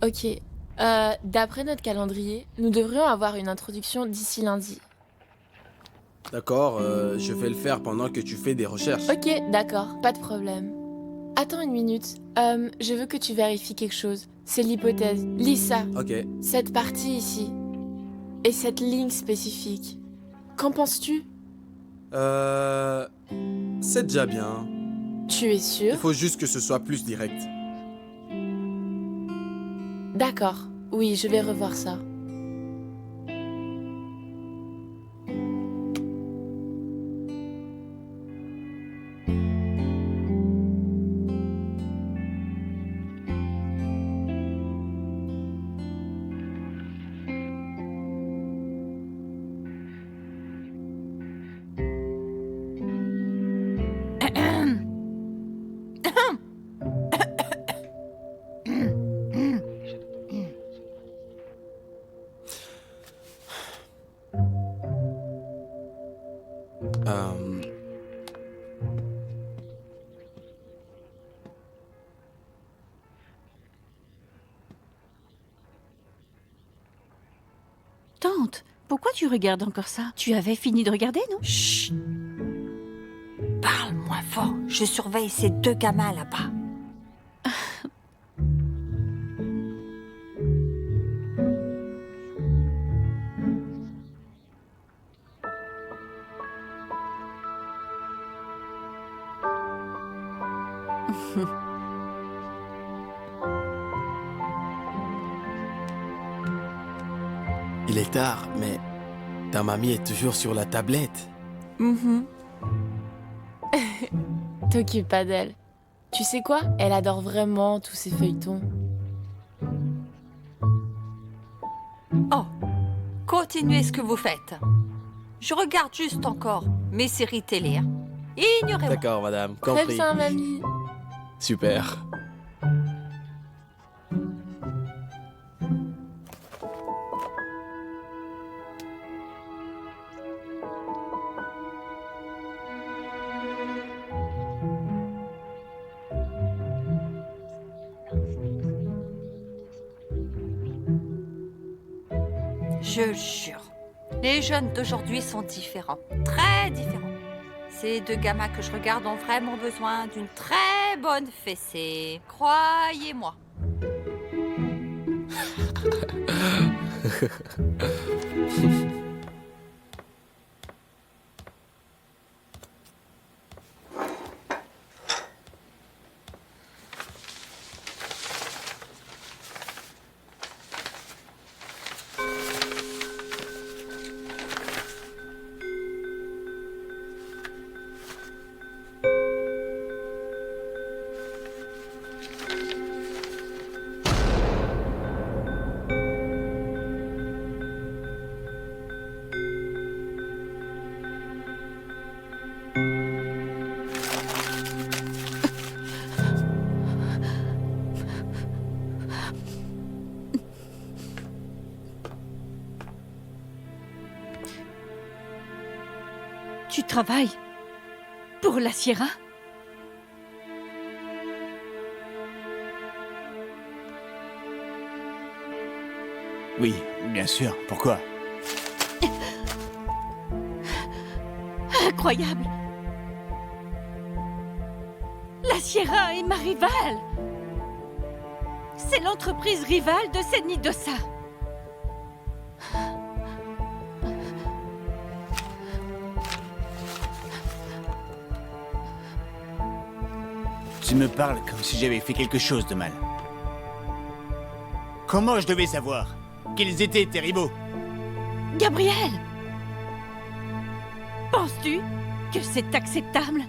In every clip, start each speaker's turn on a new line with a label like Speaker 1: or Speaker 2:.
Speaker 1: Ok. D'après notre calendrier, nous devrions avoir une introduction d'ici lundi.
Speaker 2: D'accord, je vais le faire pendant que tu fais des recherches.
Speaker 1: Ok, d'accord, pas de problème. Attends une minute. Je veux que tu vérifies quelque chose. C'est l'hypothèse. Lis ça.
Speaker 2: Ok.
Speaker 1: Cette partie ici. Et cette ligne spécifique. Qu'en penses-tu?
Speaker 2: Euh... C'est déjà bien.
Speaker 1: Tu es sûr?
Speaker 2: Il faut juste que ce soit plus direct.
Speaker 1: D'accord. Oui, je vais revoir ça.
Speaker 2: Euh...
Speaker 3: Tante, pourquoi tu regardes encore ça? Tu avais fini de regarder, non?
Speaker 4: Chut! Parle moins fort. Je surveille ces deux gamins là-bas.
Speaker 2: Il est tard, mais ta mamie est toujours sur la tablette.
Speaker 1: Mhm. T'occupe pas d'elle. Tu sais quoi? Elle adore vraiment tous ces feuilletons.
Speaker 4: Oh, continuez ce que vous faites. Je regarde juste encore mes séries télé. Hein. Ignorez-moi.
Speaker 2: D'accord, madame,
Speaker 1: Très
Speaker 2: compris.
Speaker 1: bien, mamie.
Speaker 2: Super.
Speaker 4: Je jure, les jeunes d'aujourd'hui sont différents, très différents. Ces deux gamins que je regarde ont vraiment besoin d'une très bonne fessée. Croyez-moi.
Speaker 3: Tu travailles pour la Sierra?
Speaker 5: Oui, bien sûr. Pourquoi?
Speaker 3: Incroyable! La Sierra est ma rivale! C'est l'entreprise rivale de Senidosa.
Speaker 5: Tu me parles comme si j'avais fait quelque chose de mal. Comment je devais savoir qu'ils étaient tes rivaux?
Speaker 3: Gabriel! Penses-tu que c'est acceptable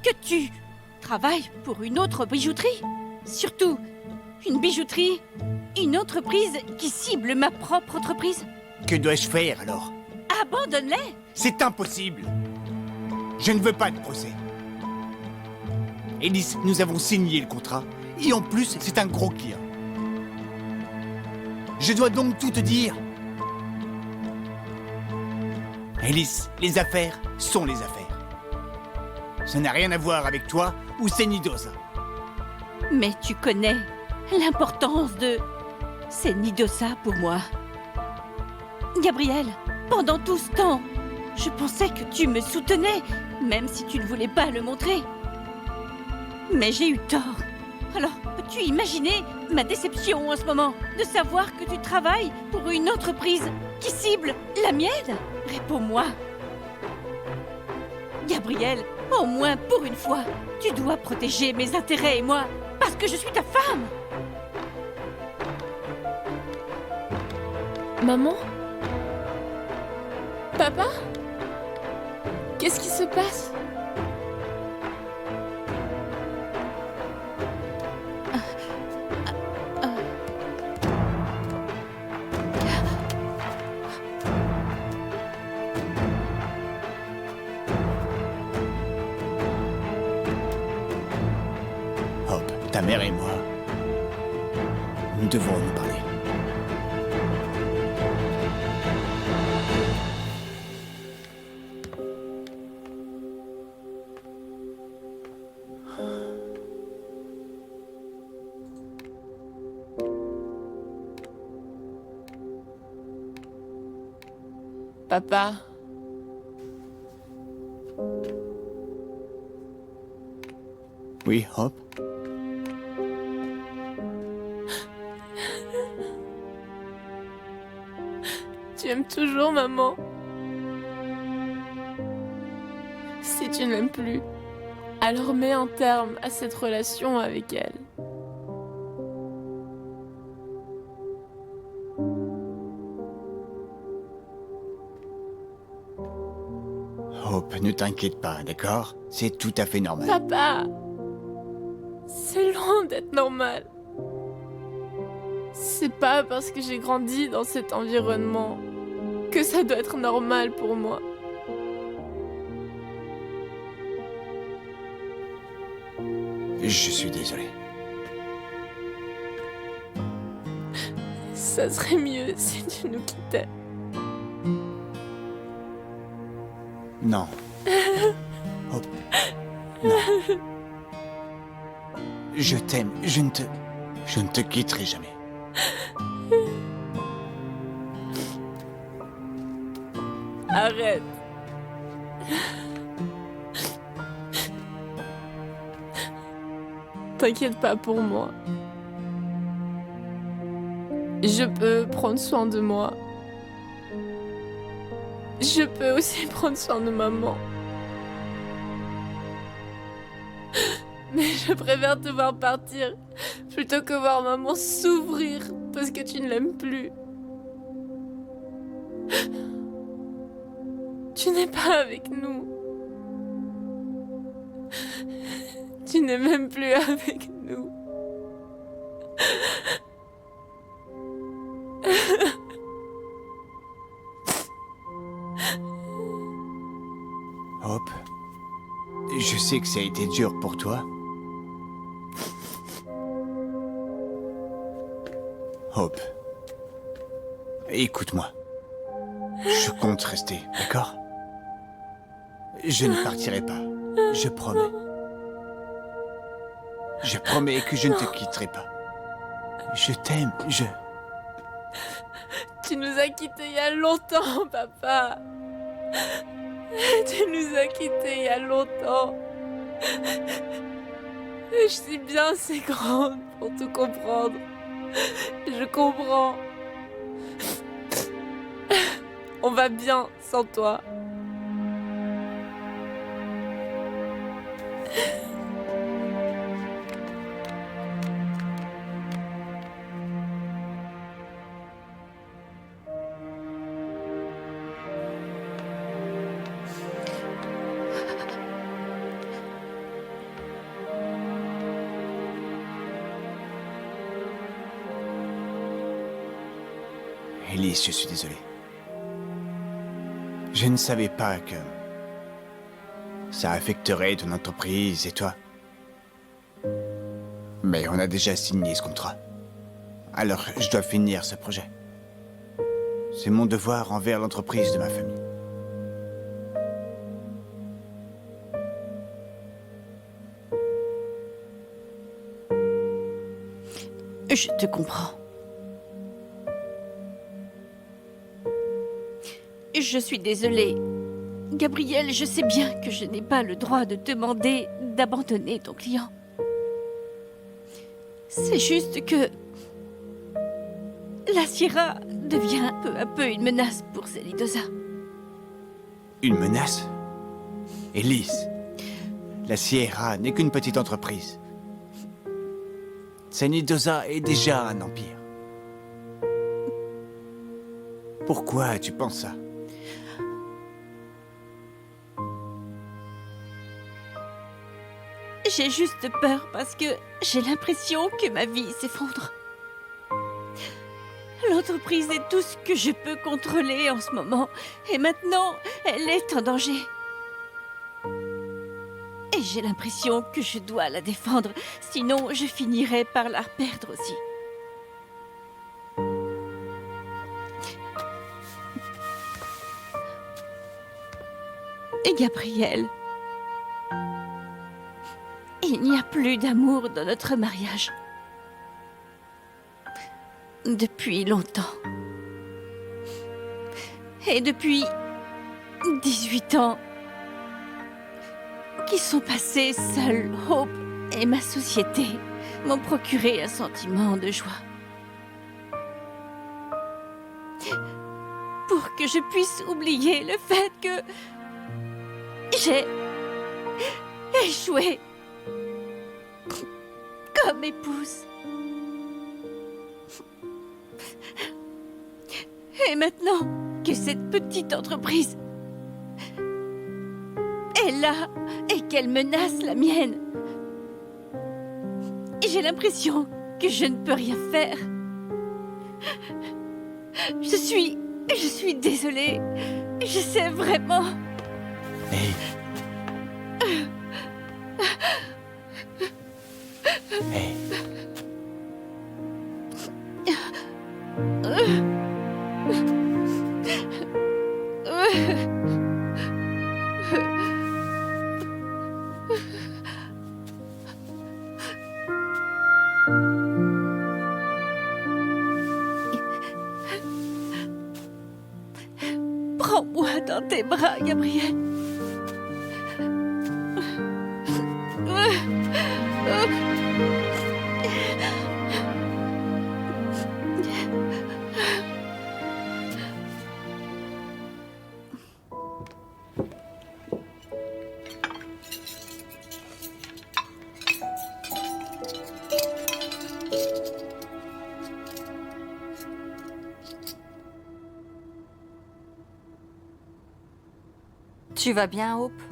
Speaker 3: que tu travailles pour une autre bijouterie? Surtout, une bijouterie, une entreprise qui cible ma propre entreprise?
Speaker 5: Que dois-je faire alors?
Speaker 3: Abandonne-les!
Speaker 5: C'est impossible! Je ne veux pas de procès. Ellis, nous avons signé le contrat, et en plus, c'est un gros client. Je dois donc tout te dire. Ellis, les affaires sont les affaires. Ça n'a rien à voir avec toi ou Senidosa.
Speaker 3: Mais tu connais l'importance de C'est Nidosa pour moi. Gabriel, pendant tout ce temps, je pensais que tu me soutenais, même si tu ne voulais pas le montrer. Mais j'ai eu tort. Alors, peux-tu imaginer ma déception en ce moment de savoir que tu travailles pour une entreprise qui cible la mienne? Réponds-moi. Gabriel, au moins pour une fois, tu dois protéger mes intérêts et moi, parce que je suis ta femme.
Speaker 1: Maman? Papa? Qu'est-ce qui se passe?
Speaker 5: Hope, ta mère et moi, nous devons nous parler.
Speaker 1: Papa?
Speaker 5: Oui, Hope?
Speaker 1: Tu aimes toujours maman? Si tu ne l'aimes plus, alors mets un terme à cette relation avec elle.
Speaker 5: Hope, ne t'inquiète pas, d'accord? C'est tout à fait normal.
Speaker 1: Papa! C'est loin d'être normal. C'est pas parce que j'ai grandi dans cet environnement que ça doit être normal pour moi.
Speaker 5: Je suis désolé.
Speaker 1: Ça serait mieux si tu nous quittais.
Speaker 5: Non. Hope. Non. Je t'aime, je ne te quitterai jamais.
Speaker 1: Arrête. T'inquiète pas pour moi. Je peux prendre soin de moi. Je peux aussi prendre soin de maman. Mais je préfère te voir partir plutôt que voir maman s'ouvrir parce que tu ne l'aimes plus. Tu n'es pas avec nous. Tu n'es même plus avec nous.
Speaker 5: Hope, je sais que ça a été dur pour toi. Hope, écoute-moi. Je compte rester, d'accord? Je ne partirai pas, je promets. Je promets que je ne te quitterai pas. Je t'aime,
Speaker 1: Tu nous as quittés il y a longtemps, papa. Tu nous as quittés il y a longtemps. Je suis bien assez grande pour tout comprendre. Je comprends. On va bien sans toi.
Speaker 5: Elise, je suis désolé. Je ne savais pas que ça affecterait ton entreprise et toi. Mais on a déjà signé ce contrat. Alors, je dois finir ce projet. C'est mon devoir envers l'entreprise de ma famille.
Speaker 3: Je te comprends. je suis désolée. Gabriel, je sais bien que je n'ai pas le droit de te demander d'abandonner ton client. C'est juste que... la Sierra devient peu à peu une menace pour Zelidosa.
Speaker 5: Une menace? Elise, la Sierra n'est qu'une petite entreprise. Zelidosa est déjà un empire. Pourquoi tu penses ça?
Speaker 3: J'ai juste peur parce que j'ai l'impression que ma vie s'effondre. L'entreprise est tout ce que je peux contrôler en ce moment. Et maintenant, elle est en danger. Et j'ai l'impression que je dois la défendre. Sinon, je finirai par la perdre aussi. Et Gabriel, il n'y a plus d'amour dans notre mariage. Depuis longtemps. Et depuis 18 ans qui sont passés seuls, Hope et ma société m'ont procuré un sentiment de joie. Pour que je puisse oublier le fait que j'ai échoué comme épouse. Et maintenant que cette petite entreprise est là et qu'elle menace la mienne, j'ai l'impression que je ne peux rien faire. Je suis désolée. Je sais vraiment.
Speaker 5: Hey. Hey.
Speaker 3: Prends-moi dans tes bras, Gabriel.
Speaker 4: Tu vas bien, Hope?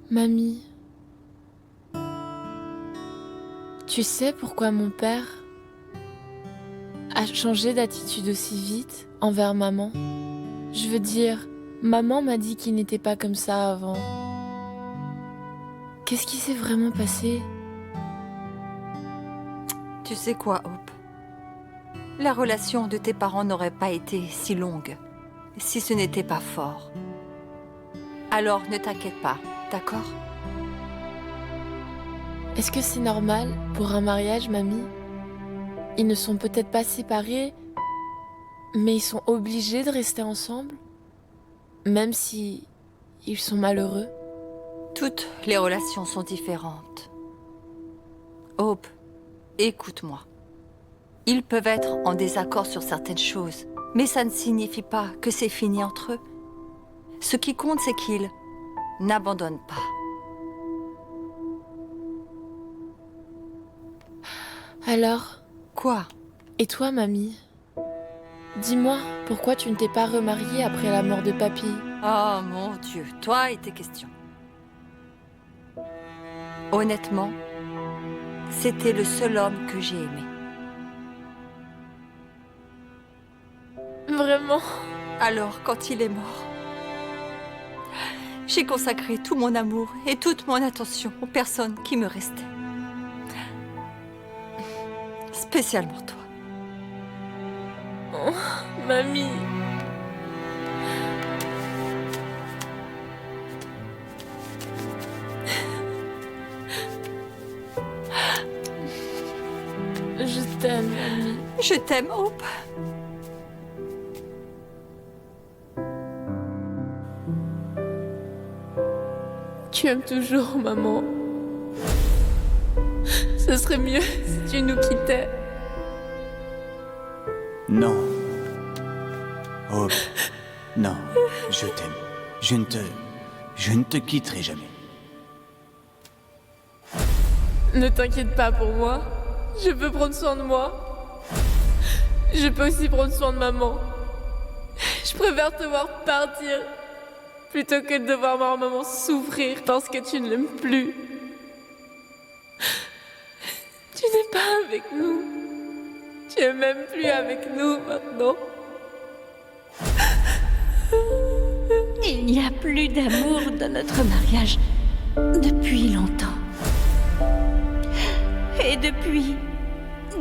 Speaker 1: Mamie, tu sais pourquoi mon père a changé d'attitude aussi vite envers maman? Je veux dire, maman m'a dit qu'il n'était pas comme ça avant. Qu'est-ce qui s'est vraiment passé?
Speaker 4: Tu sais quoi, Hope? La relation de tes parents n'aurait pas été si longue si ce n'était pas fort. Alors ne t'inquiète pas, d'accord?
Speaker 1: Est-ce que c'est normal pour un mariage, mamie? Ils ne sont peut-être pas séparés, mais ils sont obligés de rester ensemble, même si ils sont malheureux.
Speaker 4: Toutes les relations sont différentes. Hope, écoute-moi. Ils peuvent être en désaccord sur certaines choses, mais ça ne signifie pas que c'est fini entre eux. Ce qui compte, c'est qu'ils n'abandonnent pas.
Speaker 1: Alors,
Speaker 4: Quoi?
Speaker 1: et toi, mamie? Dis-moi, pourquoi tu ne t'es pas remariée après la mort de papy?
Speaker 4: Oh mon Dieu, toi et tes questions. Honnêtement, c'était le seul homme que j'ai aimé.
Speaker 1: Vraiment?
Speaker 4: Alors, quand il est mort, j'ai consacré tout mon amour et toute mon attention aux personnes qui me restaient. Spécialement toi.
Speaker 1: Oh, mamie. Je t'aime, mamie.
Speaker 4: Je t'aime, Hope.
Speaker 1: tu aimes toujours, maman. Ce serait mieux si tu nous quittais.
Speaker 5: Non. Hope, non, je t'aime. Je ne te quitterai jamais.
Speaker 1: Ne t'inquiète pas pour moi. Je peux prendre soin de moi. Je peux aussi prendre soin de maman. Je préfère te voir partir plutôt que de voir ma maman souffrir parce que tu ne l'aimes plus. Tu n'es pas avec nous. Tu es même plus avec nous maintenant.
Speaker 3: Il n'y a plus d'amour dans notre mariage depuis longtemps. Et depuis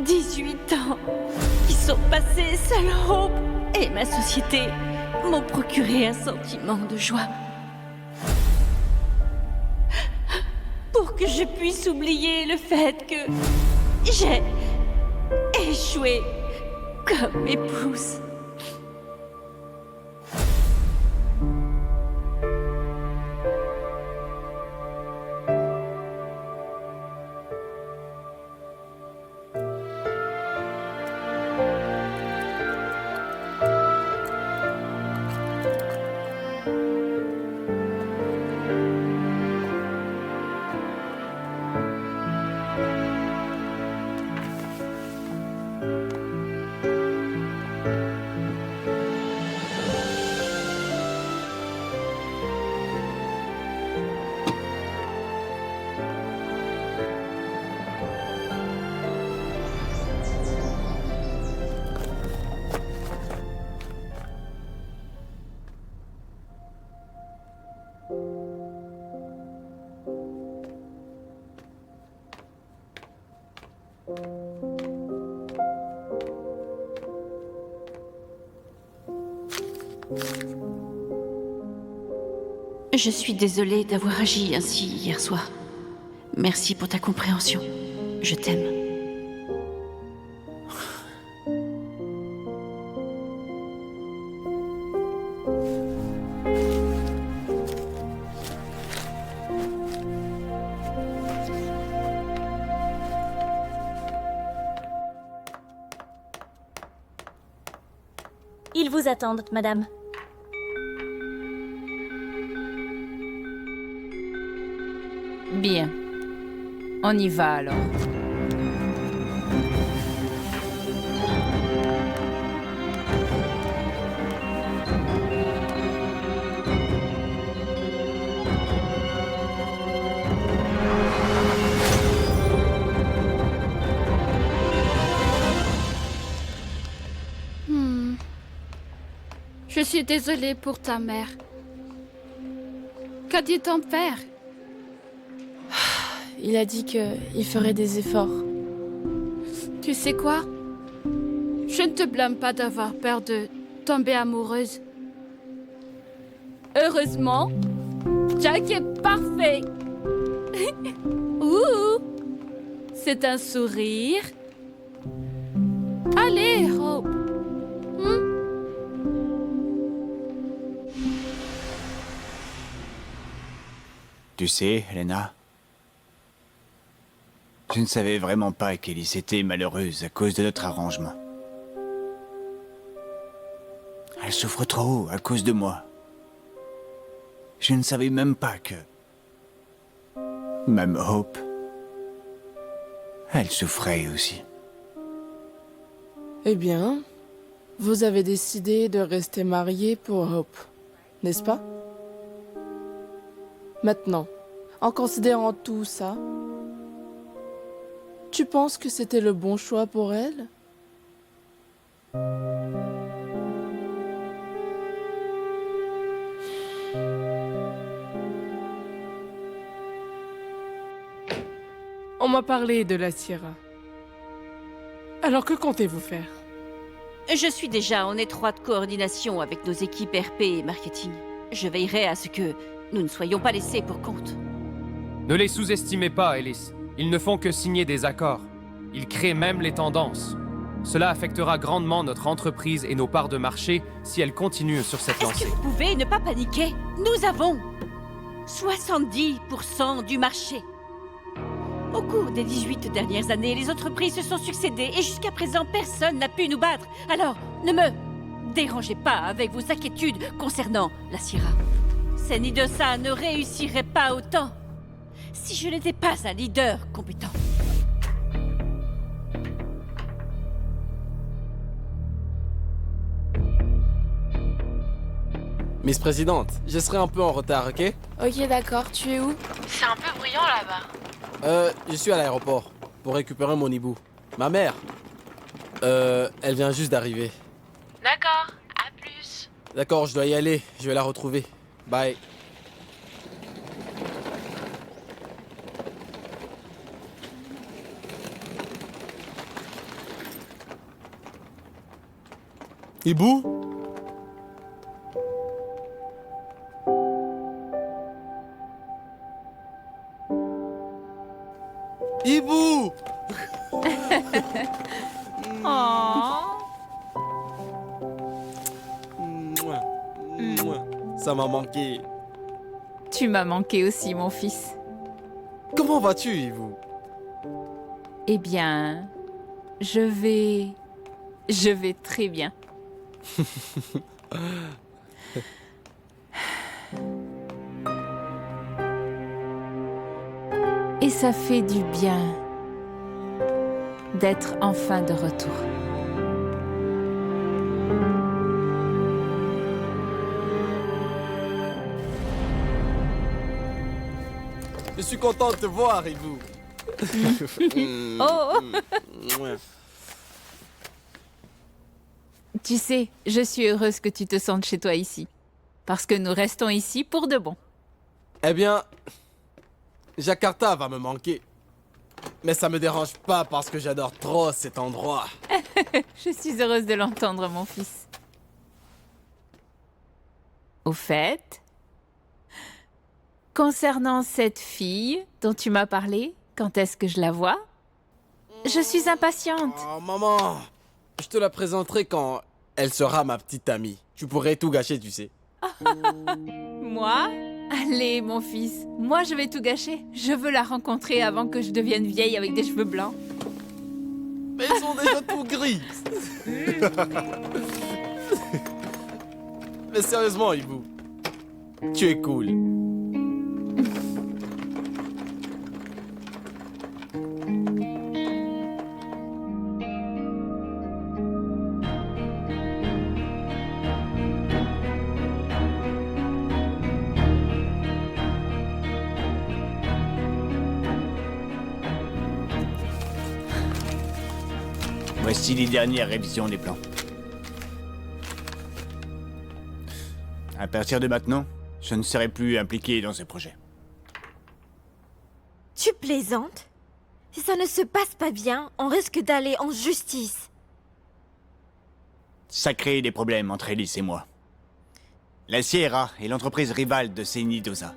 Speaker 3: 18 ans qui sont passés, seule Hope et ma société m'ont procuré un sentiment de joie. Pour que je puisse oublier le fait que j'ai échoué comme épouse. Je suis désolée d'avoir agi ainsi hier soir. Merci pour ta compréhension. Je t'aime.
Speaker 6: Ils vous attendent, madame.
Speaker 7: Bien. On y va alors.
Speaker 8: Je suis désolée pour ta mère. Qu'a dit ton père?
Speaker 1: Il a dit qu'il ferait des efforts.
Speaker 8: Tu sais quoi? Je ne te blâme pas d'avoir peur de tomber amoureuse. Heureusement, Jack est parfait. Ouh, c'est un sourire. Allez, Hope.
Speaker 5: Tu sais, Helena, je ne savais vraiment pas qu'Elise était malheureuse à cause de notre arrangement. Elle souffre trop à cause de moi. Je ne savais même pas que... Même Hope, elle souffrait aussi.
Speaker 9: Eh bien, vous avez décidé de rester mariés pour Hope, n'est-ce pas? Maintenant, en considérant tout ça, tu penses que c'était le bon choix pour elle? On m'a parlé de la Sierra. Alors que comptez-vous faire?
Speaker 3: Je suis déjà en étroite coordination avec nos équipes RP et marketing. Je veillerai à ce que nous ne soyons pas laissés pour compte.
Speaker 10: Ne les sous-estimez pas, Alice. Ils ne font que signer des accords. Ils créent même les tendances. Cela affectera grandement notre entreprise et nos parts de marché si elles continuent sur cette
Speaker 3: Est-ce
Speaker 10: lancée.
Speaker 3: que vous pouvez ne pas paniquer? Nous avons 70% du marché. Au cours des 18 dernières années, les entreprises se sont succédées et jusqu'à présent, personne n'a pu nous battre. Alors, ne me dérangez pas avec vos inquiétudes concernant la Sierra. Senidosa ne réussirait pas autant si je n'étais pas un leader compétent.
Speaker 2: Miss Présidente, je serai un peu en retard, ok?
Speaker 1: Ok, d'accord, tu es où? C'est un peu bruyant là-bas.
Speaker 2: Je suis à l'aéroport pour récupérer mon hibou. Ma mère, elle vient juste d'arriver.
Speaker 1: D'accord, à plus.
Speaker 2: D'accord, je dois y aller, je vais la retrouver. Bye. Hibou? Hibou!
Speaker 7: Oh.
Speaker 2: Mouah, mouah. Ça m'a manqué.
Speaker 7: Tu m'as manqué aussi, mon fils.
Speaker 2: Comment vas-tu, Hibou?
Speaker 7: Eh bien, je vais très bien. Et ça fait du bien d'être enfin de retour.
Speaker 2: Je suis content de te voir, Hibou.
Speaker 7: Oh!
Speaker 2: Mouah.
Speaker 7: Tu sais, je suis heureuse que tu te sentes chez toi ici. Parce que nous restons ici pour de bon.
Speaker 2: Eh bien, Jakarta va me manquer. Mais ça me dérange pas parce que j'adore trop cet endroit.
Speaker 7: Je suis heureuse de l'entendre, mon fils. Au fait, concernant cette fille dont tu m'as parlé, quand est-ce que je la vois? Je suis impatiente.
Speaker 2: Oh, maman, je te la présenterai quand elle sera ma petite amie. Tu pourrais tout gâcher, tu sais.
Speaker 7: Moi? Allez, mon fils, moi je vais tout gâcher. Je veux la rencontrer avant que je devienne vieille avec des cheveux blancs.
Speaker 2: Mais ils sont déjà tout gris. Mais sérieusement, Hibou, tu es cool.
Speaker 5: Voici les dernières révisions des plans. À partir de maintenant, je ne serai plus impliqué dans ce projet.
Speaker 6: Tu plaisantes? Si ça ne se passe pas bien, on risque d'aller en justice.
Speaker 5: Ça crée des problèmes entre Ellis et moi. La Sierra est l'entreprise rivale de Senidosa.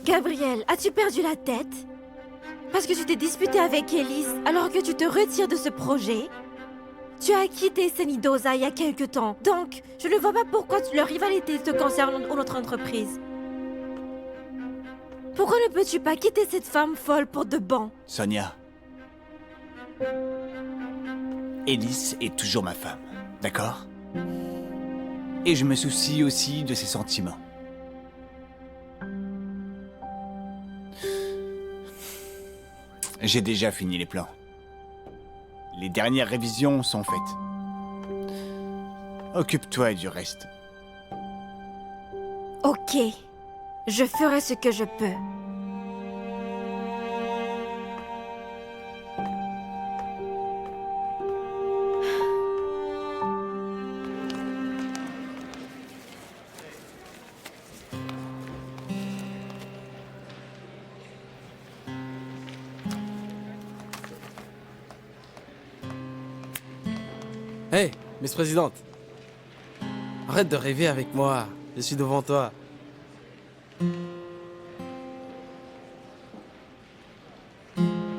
Speaker 6: Gabriel, as-tu perdu la tête? Parce que tu t'es disputé avec Ellis alors que tu te retires de ce projet? Tu as quitté Senidosa il y a quelque temps, donc je ne vois pas pourquoi leur rivalité te concerne ou notre entreprise. Pourquoi ne peux-tu pas quitter cette femme folle pour de bon?
Speaker 5: Sonia. Ellis est toujours ma femme, d'accord? Et je me soucie aussi de ses sentiments. J'ai déjà fini les plans. Les dernières révisions sont faites. Occupe-toi du reste.
Speaker 6: Ok, je ferai ce que je peux.
Speaker 2: Hey, Miss Présidente. Arrête de rêver avec moi. Je suis devant toi.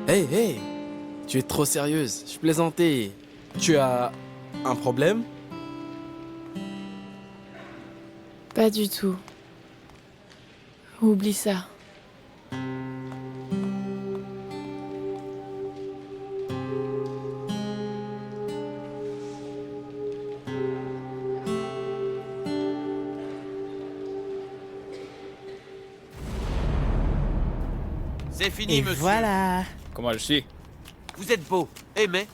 Speaker 2: Hey, hey. Tu es trop sérieuse. Je plaisantais. Tu as un problème?
Speaker 1: Pas du tout. Oublie ça.
Speaker 11: C'est fini,
Speaker 12: Et
Speaker 11: monsieur.
Speaker 12: voilà.
Speaker 10: Comment je suis?
Speaker 11: Vous êtes beau. Mais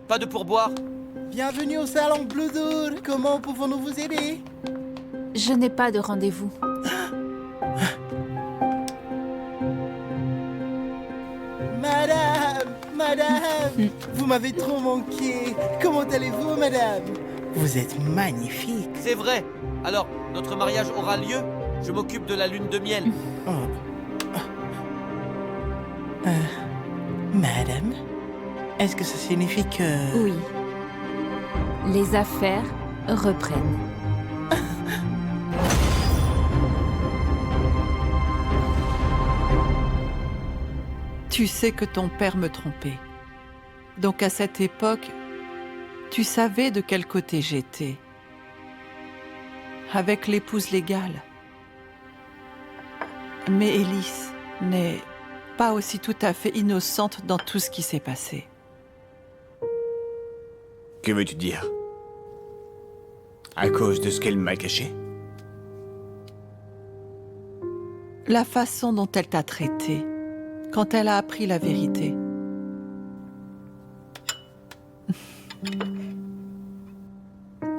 Speaker 11: pas de pourboire.
Speaker 12: Bienvenue au salon Blue Door. Comment pouvons-nous vous aider?
Speaker 7: Je n'ai pas de rendez-vous.
Speaker 12: Madame, vous m'avez trop manqué. Comment allez-vous, madame? Vous êtes magnifique.
Speaker 11: C'est vrai. Alors, notre mariage aura lieu. Je m'occupe de la lune de miel.
Speaker 12: Oh. Madame, est-ce que ça signifie que...
Speaker 7: Oui. Les affaires reprennent.
Speaker 13: Tu sais que ton père me trompait. Donc à cette époque, tu savais de quel côté j'étais. Avec l'épouse légale. Mais Élise n'est pas aussi tout à fait innocente dans tout ce qui s'est passé.
Speaker 5: Que veux-tu dire? À cause de ce qu'elle m'a caché?
Speaker 13: La façon dont elle t'a traité, quand elle a appris la vérité.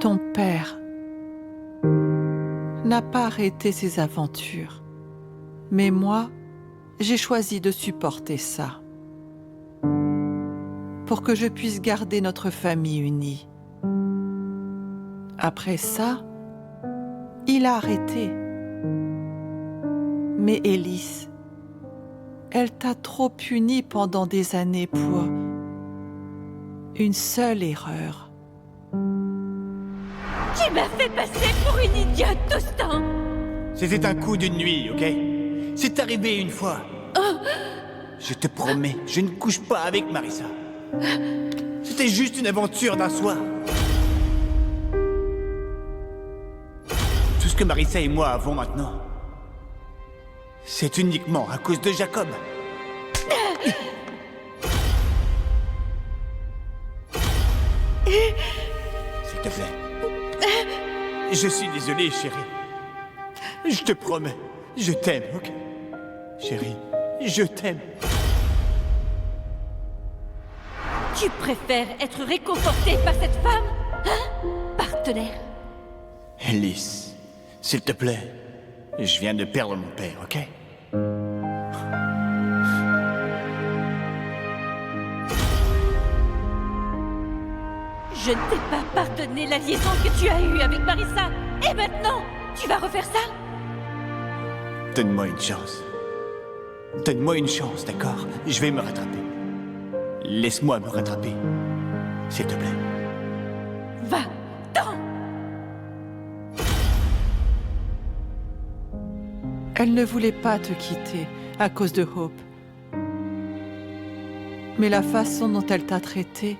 Speaker 13: Ton père n'a pas arrêté ses aventures, mais moi, j'ai choisi de supporter ça pour que je puisse garder notre famille unie. Après ça, il a arrêté. Mais Élise, elle t'a trop puni pendant des années pour une seule erreur.
Speaker 3: Tu m'as fait passer pour une idiote tout ce temps.
Speaker 5: C'était un coup de nuit, ok? C'est arrivé une fois. Je te promets, je ne couche pas avec Marissa. C'était juste une aventure d'un soir. Tout ce que Marissa et moi avons maintenant, c'est uniquement à cause de Jacob. S'il te plaît. Je suis désolé, chérie. Je te promets, je t'aime, ok? Chérie, je t'aime.
Speaker 3: Tu préfères être réconforté par cette femme, hein, partenaire?
Speaker 5: Élise, s'il te plaît. Je viens de perdre mon père, ok?
Speaker 3: Je ne t'ai pas pardonné la liaison que tu as eue avec Marissa. Et maintenant, tu vas refaire ça?
Speaker 5: Donne-moi une chance. Donne-moi une chance, d'accord? Je vais me rattraper. Laisse-moi me rattraper. S'il te plaît.
Speaker 3: Va-t'en!
Speaker 13: Elle ne voulait pas te quitter à cause de Hope. Mais la façon dont elle t'a traité,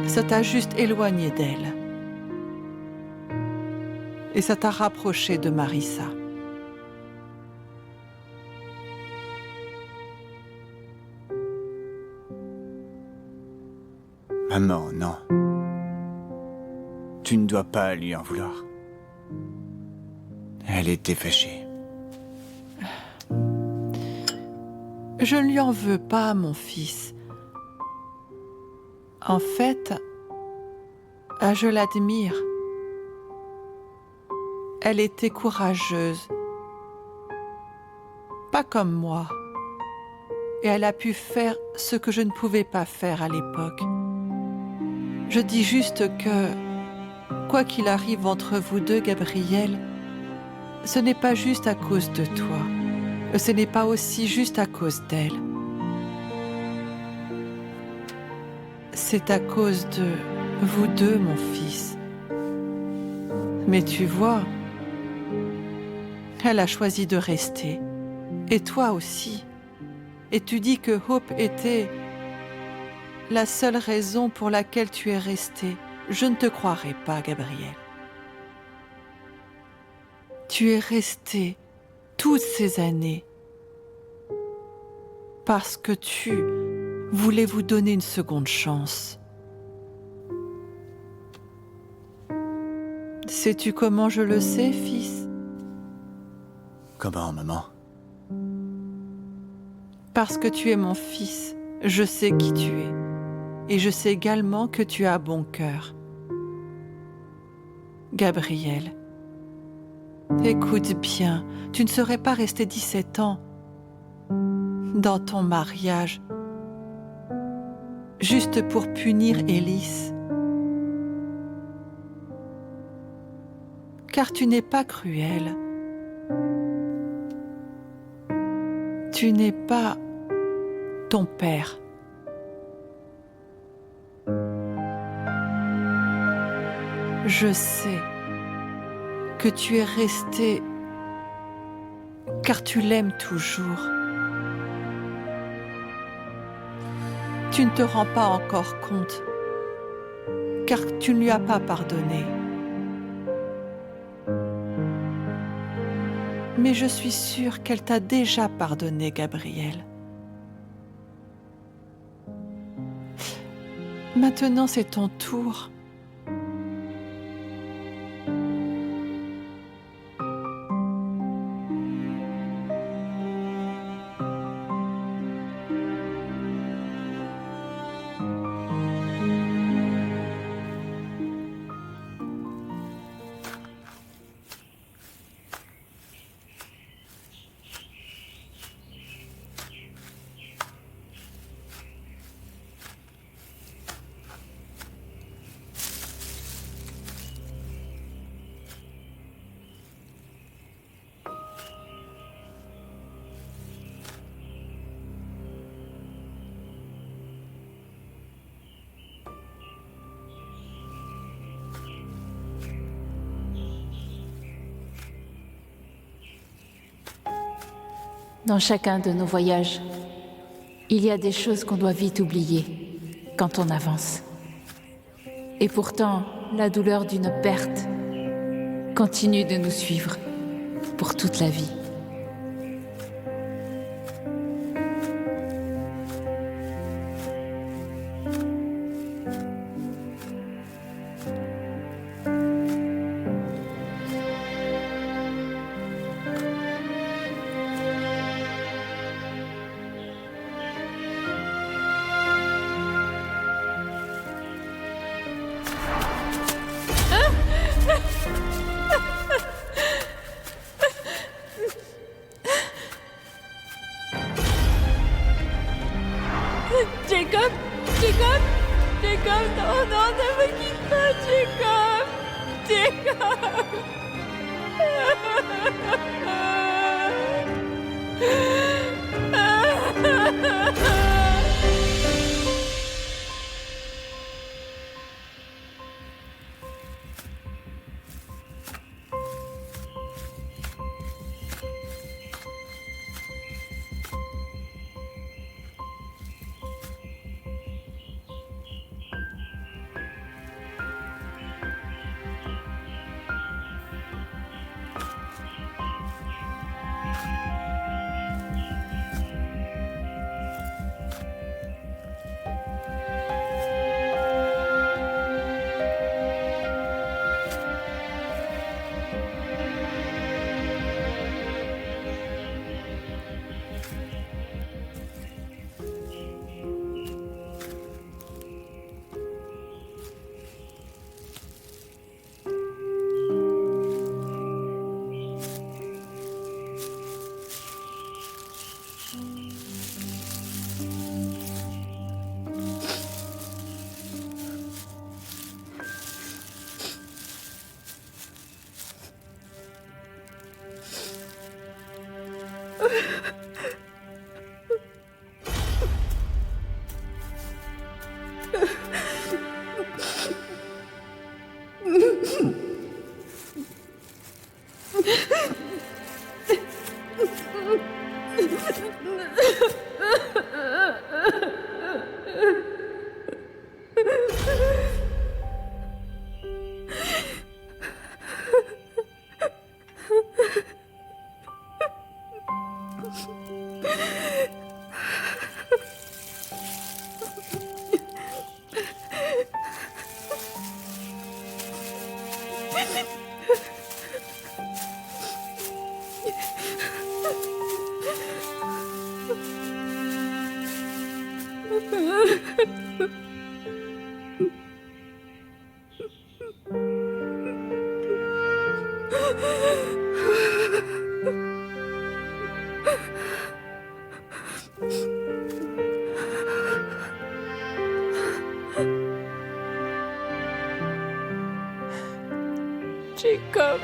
Speaker 13: ça t'a juste éloigné d'elle. Et ça t'a rapproché de Marissa.
Speaker 5: Maman, non. Tu ne dois pas lui en vouloir. Elle était fâchée.
Speaker 13: Je ne lui en veux pas, mon fils. En fait, je l'admire. Elle était courageuse. Pas comme moi. Et elle a pu faire ce que je ne pouvais pas faire à l'époque. Je dis juste que, quoi qu'il arrive entre vous deux, Gabriel, ce n'est pas juste à cause de toi. Ce n'est pas aussi juste à cause d'elle. C'est à cause de vous deux, mon fils. Mais tu vois, elle a choisi de rester. Et toi aussi. Et tu dis que Hope était la seule raison pour laquelle tu es resté. Je ne te croirai pas, Gabriel. Tu es resté toutes ces années parce que tu voulais vous donner une seconde chance. Sais-tu comment je le sais, fils?
Speaker 5: Comment, maman?
Speaker 13: Parce que tu es mon fils, je sais qui tu es. Et je sais également que tu as bon cœur. Gabriel, écoute bien, tu ne serais pas resté 17 ans dans ton mariage juste pour punir Élise. Car tu n'es pas cruel. Tu n'es pas ton père. Je sais que tu es resté car tu l'aimes toujours. Tu ne te rends pas encore compte car tu ne lui as pas pardonné. Mais je suis sûre qu'elle t'a déjà pardonné, Gabriel. Maintenant, c'est ton tour.
Speaker 7: Dans chacun de nos voyages, il y a des choses qu'on doit vite oublier quand on avance. Et pourtant, la douleur d'une perte continue de nous suivre pour toute la vie.
Speaker 8: Jacob, non, ne me quitte pas, Jacob.
Speaker 1: Jacob.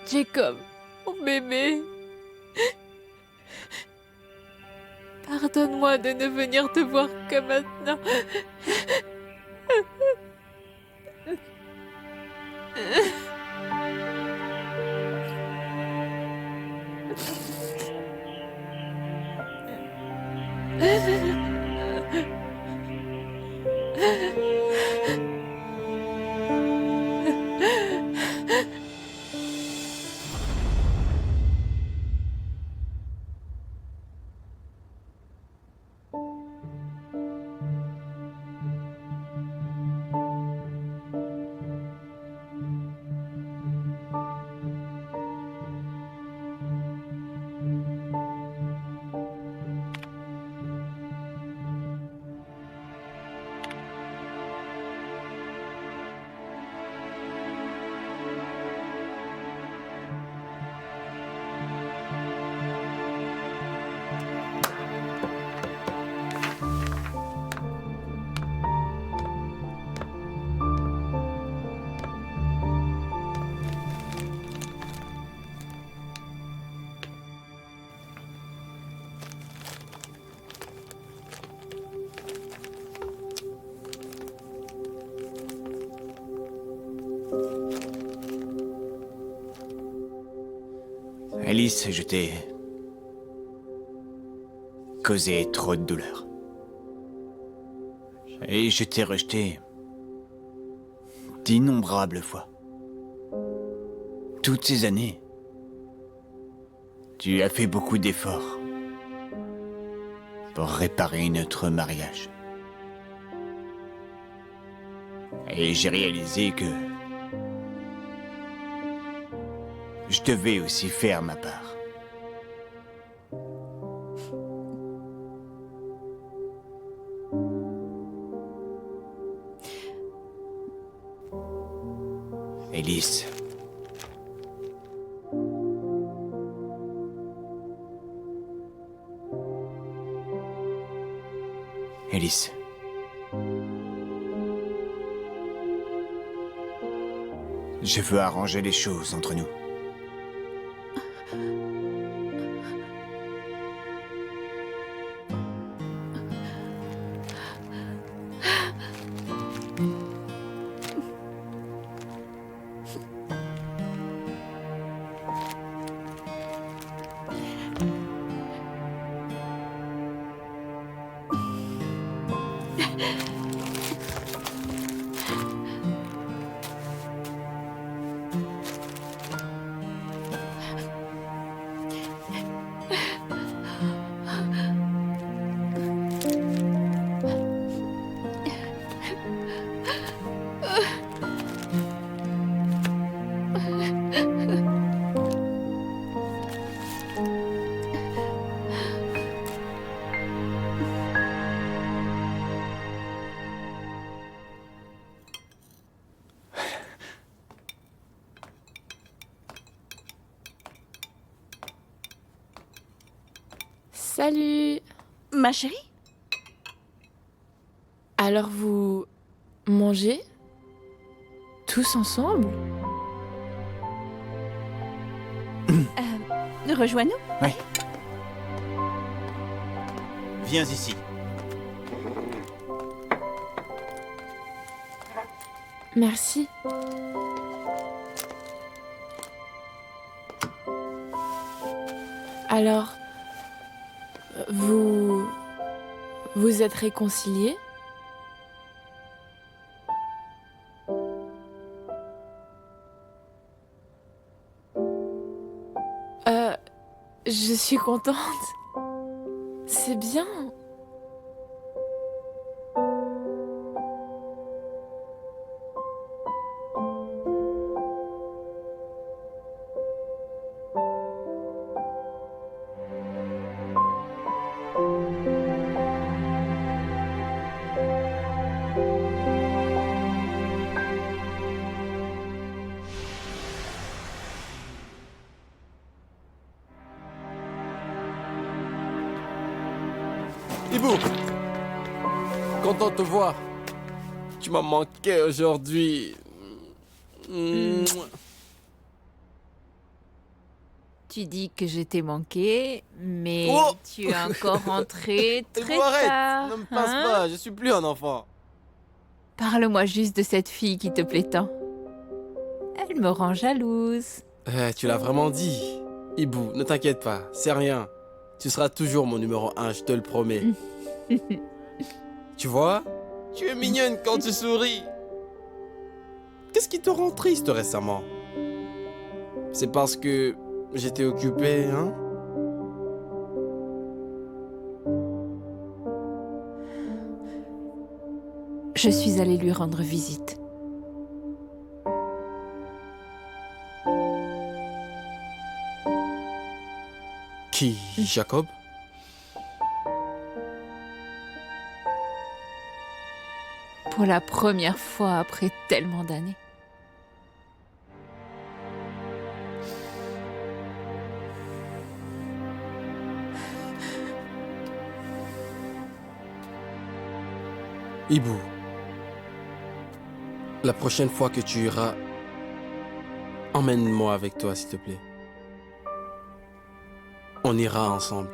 Speaker 1: Jacob, mon bébé. Pardonne-moi de ne venir te voir que maintenant.
Speaker 5: Alice, je t'ai causé trop de douleur. Et je t'ai rejeté d'innombrables fois. Toutes ces années, tu as fait beaucoup d'efforts pour réparer notre mariage. Et j'ai réalisé que je devais aussi faire ma part. Alice. Alice. Je veux arranger les choses entre nous.
Speaker 1: Salut.
Speaker 3: Ma chérie?
Speaker 1: Alors vous mangez tous ensemble?
Speaker 3: Rejoins-nous.
Speaker 5: Ouais. Viens ici.
Speaker 1: Merci. Alors, vous êtes réconciliés? Je suis contente. C'est bien.
Speaker 2: Ibu, content de te voir. Tu m'as manqué aujourd'hui.
Speaker 7: Tu dis que je t'ai manqué, mais
Speaker 2: Oh
Speaker 7: tu es encore rentré très
Speaker 2: Ibu, arrête,
Speaker 7: tard.
Speaker 2: ne me passe
Speaker 7: hein?
Speaker 2: pas, je suis plus un enfant.
Speaker 7: Parle-moi juste de cette fille qui te plaît tant. Elle me rend jalouse.
Speaker 2: Tu l'as vraiment dit. Ibu, ne t'inquiète pas, c'est rien. Tu seras toujours mon numéro 1, je te le promets. Tu vois, tu es mignonne quand tu souris. Qu'est-ce qui te rend triste récemment? C'est parce que j'étais occupé, hein?
Speaker 7: Je suis allée lui rendre visite.
Speaker 2: Qui, Jacob?
Speaker 7: Pour la première fois après tellement d'années.
Speaker 2: Ibu, la prochaine fois que tu iras, emmène-moi avec toi, s'il te plaît. On ira ensemble.